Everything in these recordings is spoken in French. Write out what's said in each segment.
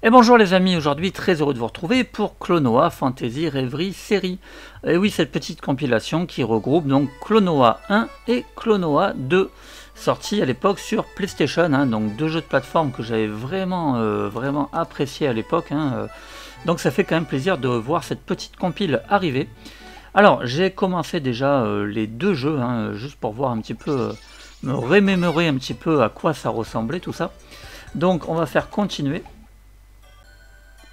Et bonjour les amis, aujourd'hui très heureux de vous retrouver pour Klonoa Fantasy Reverie série. Et oui, cette petite compilation qui regroupe donc Klonoa 1 et Klonoa 2, sortis à l'époque sur PlayStation, donc deux jeux de plateforme que j'avais vraiment apprécié à l'époque. Donc ça fait quand même plaisir de voir cette petite compile arriver. Alors j'ai commencé déjà les deux jeux, juste pour voir un petit peu, me remémorer un petit peu à quoi ça ressemblait tout ça. Donc on va faire continuer.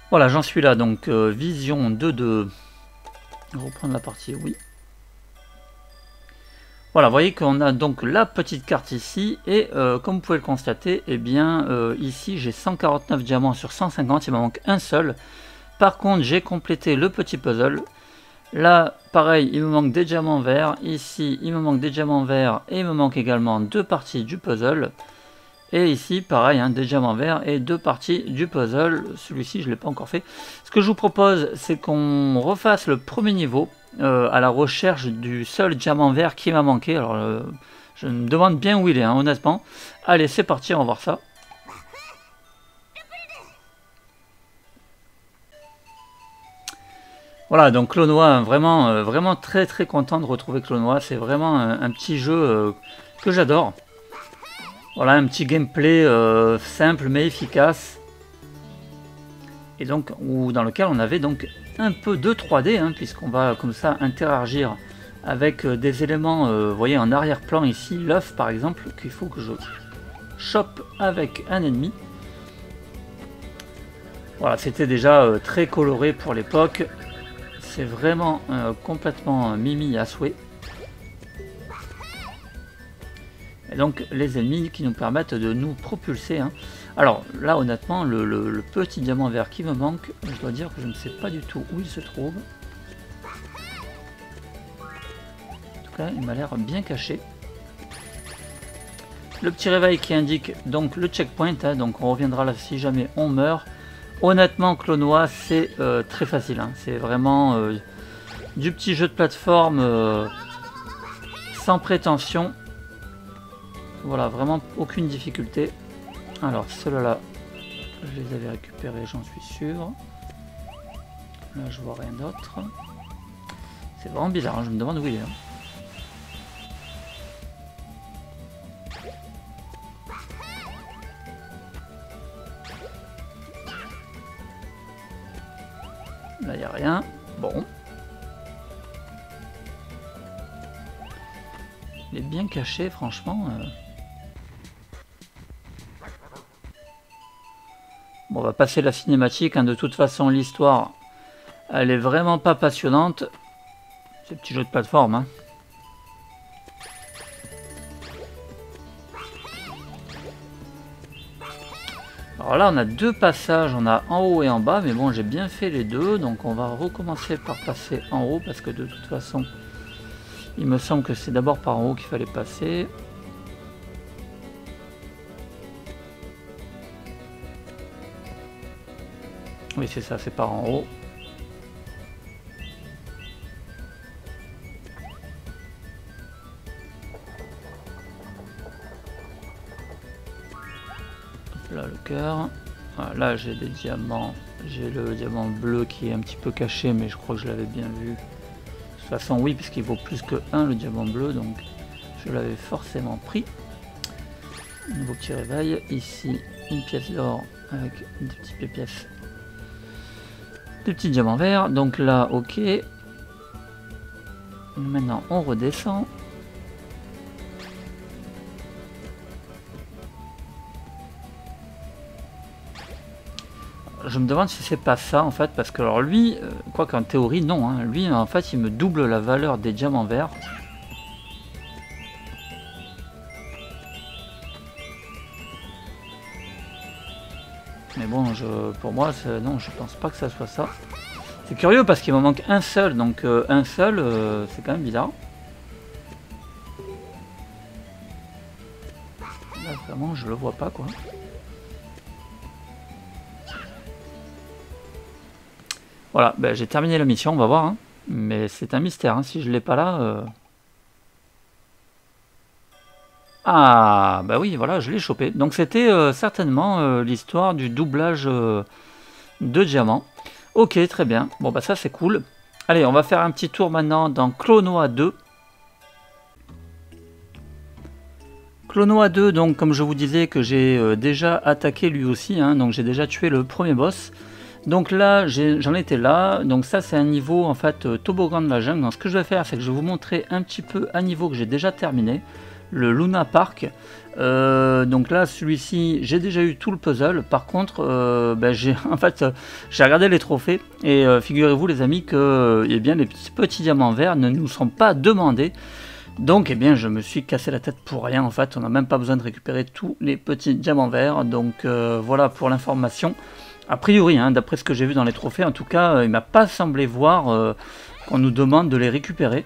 Voilà, j'en suis là, donc vision 2 reprendre la partie, oui. Voilà, vous voyez qu'on a donc la petite carte ici, et comme vous pouvez le constater, eh bien, ici j'ai 149 diamants sur 150, il me manque un seul. Par contre, j'ai complété le petit puzzle. Là, pareil, il me manque des diamants verts. Ici, il me manque des diamants verts, et il me manque également deux parties du puzzle. Et ici, pareil, des diamants verts et deux parties du puzzle. Celui-ci, je ne l'ai pas encore fait. Ce que je vous propose, c'est qu'on refasse le premier niveau à la recherche du seul diamant vert qui m'a manqué. Alors, je me demande bien où il est, honnêtement. Allez, c'est parti, on va voir ça. Voilà, donc Klonoa, vraiment très content de retrouver Klonoa. C'est vraiment un petit jeu que j'adore. Voilà, un petit gameplay simple mais efficace. Et donc, dans lequel on avait donc un peu de 3D, puisqu'on va comme ça interagir avec des éléments, vous voyez en arrière-plan ici, l'œuf par exemple, qu'il faut que je chope avec un ennemi. Voilà, c'était déjà très coloré pour l'époque. C'est vraiment complètement mimi à souhait. Et donc les ennemis qui nous permettent de nous propulser. Alors là honnêtement le petit diamant vert qui me manque, je dois dire que je ne sais pas du tout où il se trouve. En tout cas il m'a l'air bien caché. Le petit réveil qui indique donc le checkpoint, donc on reviendra là si jamais on meurt. Honnêtement Klonoa c'est très facile, c'est vraiment du petit jeu de plateforme sans prétention. Voilà, vraiment aucune difficulté. Alors, ceux-là, je les avais récupérés, j'en suis sûr. Là, je vois rien d'autre. C'est vraiment bizarre, je me demande où il est. Là, il n'y a rien. Bon. Il est bien caché, franchement. Bon, on va passer la cinématique. De toute façon, l'histoire, elle est vraiment pas passionnante. C'est un petit jeu de plateforme. Alors là, on a deux passages. On a en haut et en bas. Mais bon, j'ai bien fait les deux. Donc, on va recommencer par passer en haut. Parce que de toute façon, il me semble que c'est d'abord par en haut qu'il fallait passer. Oui, c'est ça, c'est par en haut. Là, le cœur. Voilà, là, j'ai des diamants. J'ai le diamant bleu qui est un petit peu caché, mais je crois que je l'avais bien vu. De toute façon, oui, puisqu'il vaut plus que 1 le diamant bleu, donc je l'avais forcément pris. Nouveau petit réveil. Ici, une pièce d'or avec des petites pièces. Des petits diamants verts, donc là ok. Maintenant on redescend. Je me demande si c'est pas ça en fait, parce que alors lui, quoi qu'en théorie non, lui en fait il me double la valeur des diamants verts. Mais bon, pour moi, non, je pense pas que ça soit ça. C'est curieux parce qu'il me manque un seul, donc un seul, c'est quand même bizarre. Là, vraiment, je le vois pas, quoi. Voilà, ben, j'ai terminé la mission, on va voir. Mais c'est un mystère, si je l'ai pas là... Ah, bah oui, voilà, je l'ai chopé. Donc c'était certainement l'histoire du doublage de diamants. Ok, très bien. Bon, bah ça, c'est cool. Allez, on va faire un petit tour maintenant dans Klonoa 2. Klonoa 2, donc comme je vous disais que j'ai déjà attaqué lui aussi, hein, donc j'ai déjà tué le premier boss. Donc là, j'en étais là, donc ça c'est un niveau en fait toboggan de la jungle. Donc ce que je vais faire, c'est que je vais vous montrer un petit peu un niveau que j'ai déjà terminé, le Luna Park. Donc là, celui-ci, j'ai déjà eu tout le puzzle. Par contre, j'ai en fait, j'ai regardé les trophées et figurez-vous les amis que eh bien, les petits diamants verts ne nous sont pas demandés. Donc eh bien je me suis cassé la tête pour rien en fait, on n'a même pas besoin de récupérer tous les petits diamants verts, donc voilà pour l'information. A priori, hein, d'après ce que j'ai vu dans les trophées, en tout cas, il m'a pas semblé voir qu'on nous demande de les récupérer.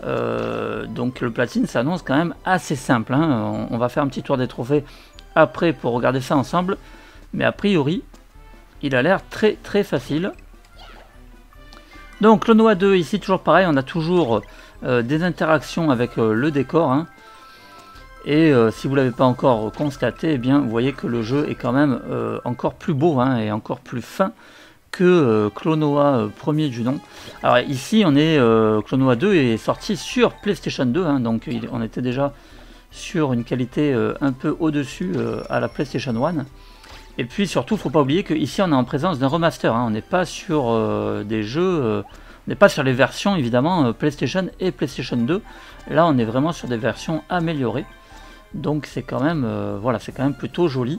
Donc le platine s'annonce quand même assez simple, hein. On va faire un petit tour des trophées après pour regarder ça ensemble, mais a priori, il a l'air très très facile. Donc Klonoa 2, ici toujours pareil, on a toujours des interactions avec le décor, hein. Et si vous ne l'avez pas encore constaté, eh bien, vous voyez que le jeu est quand même encore plus beau, hein, et encore plus fin que Klonoa premier du nom. Alors ici, Klonoa 2 est sorti sur PlayStation 2, hein, donc on était déjà sur une qualité un peu au-dessus à la PlayStation 1. Et puis surtout, il ne faut pas oublier qu'ici on est en présence d'un remaster, hein. On n'est pas sur des jeux, on n'est pas sur les versions évidemment PlayStation et PlayStation 2. Là on est vraiment sur des versions améliorées. Donc c'est quand même, voilà, c'est quand même plutôt joli,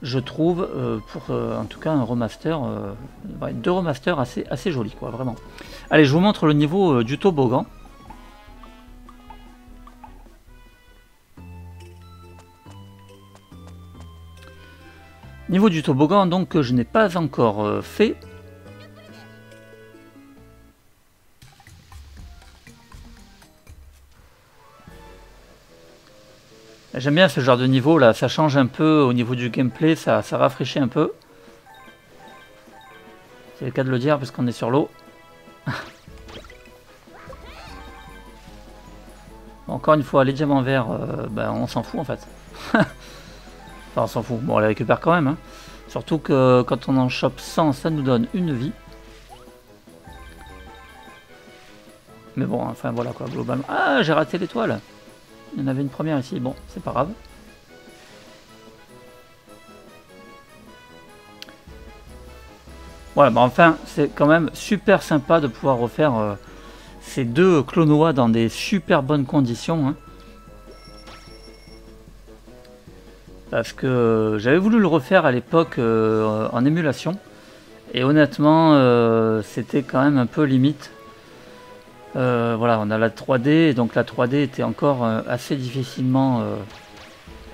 je trouve, pour en tout cas un remaster, deux remasters assez jolis quoi, vraiment. Allez, je vous montre le niveau du toboggan. Niveau du toboggan, donc, que je n'ai pas encore fait. J'aime bien ce genre de niveau là, ça change un peu au niveau du gameplay, ça rafraîchit un peu. C'est le cas de le dire parce qu'on est sur l'eau. Encore une fois, les diamants verts, on s'en fout en fait. Enfin, on s'en fout. Bon, on les récupère quand même, hein. Surtout que quand on en chope 100, ça nous donne une vie. Mais bon, enfin voilà quoi, globalement. Ah, j'ai raté l'étoile. Il y en avait une première ici. Bon, c'est pas grave. Voilà, enfin, c'est quand même super sympa de pouvoir refaire ces deux Klonoa dans des super bonnes conditions, hein. Parce que j'avais voulu le refaire à l'époque en émulation. Et honnêtement, c'était quand même un peu limite. Voilà, on a la 3D, donc la 3D était encore assez difficilement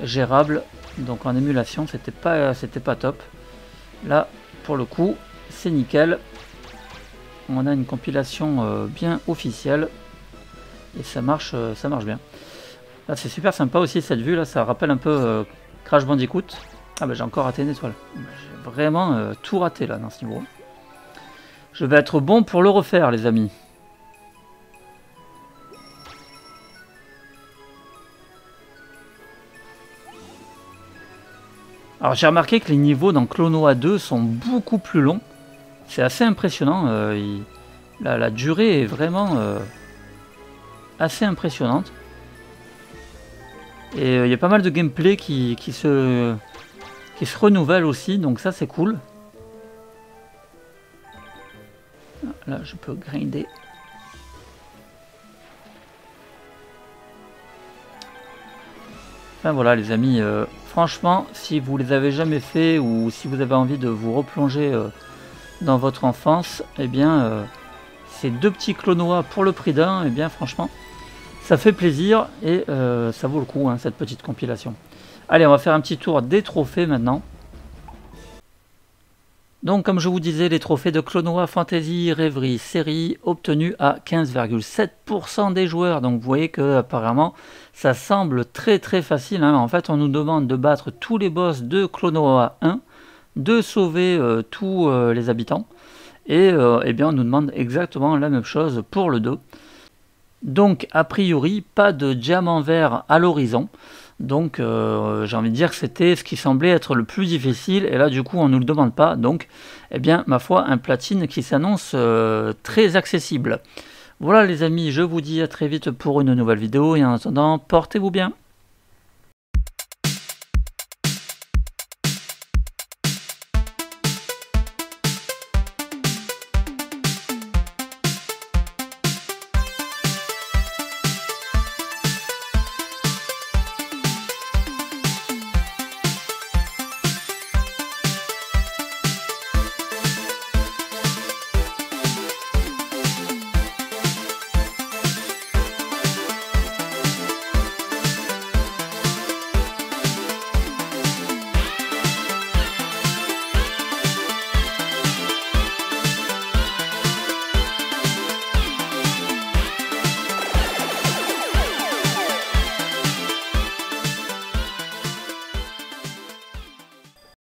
gérable. Donc en émulation, c'était pas top. Là, pour le coup, c'est nickel. On a une compilation bien officielle. Et ça marche bien. Là, c'est super sympa aussi cette vue, là, ça rappelle un peu Crash Bandicoot. Ah bah j'ai encore raté une étoile. J'ai vraiment tout raté là dans ce niveau. Je vais être bon pour le refaire les amis. Alors j'ai remarqué que les niveaux dans Klonoa 2 sont beaucoup plus longs. C'est assez impressionnant. La durée est vraiment assez impressionnante. Et il y a pas mal de gameplay qui se renouvelle aussi, donc ça c'est cool. Là je peux grinder. Enfin voilà les amis, franchement si vous les avez jamais fait ou si vous avez envie de vous replonger dans votre enfance, eh bien ces deux petits Klonoa pour le prix d'un, eh bien franchement ça fait plaisir et ça vaut le coup, hein, cette petite compilation. Allez, on va faire un petit tour des trophées maintenant. Donc comme je vous disais, les trophées de Klonoa Fantasy Reverie série obtenus à 15,7% des joueurs. Donc vous voyez que apparemment ça semble très très facile, hein. En fait on nous demande de battre tous les boss de Klonoa 1, de sauver tous les habitants. Et eh bien on nous demande exactement la même chose pour le 2. Donc a priori pas de diamant vert à l'horizon. Donc j'ai envie de dire que c'était ce qui semblait être le plus difficile, et là du coup on ne nous le demande pas, donc eh bien ma foi un platine qui s'annonce très accessible. Voilà les amis, je vous dis à très vite pour une nouvelle vidéo, et en attendant portez-vous bien.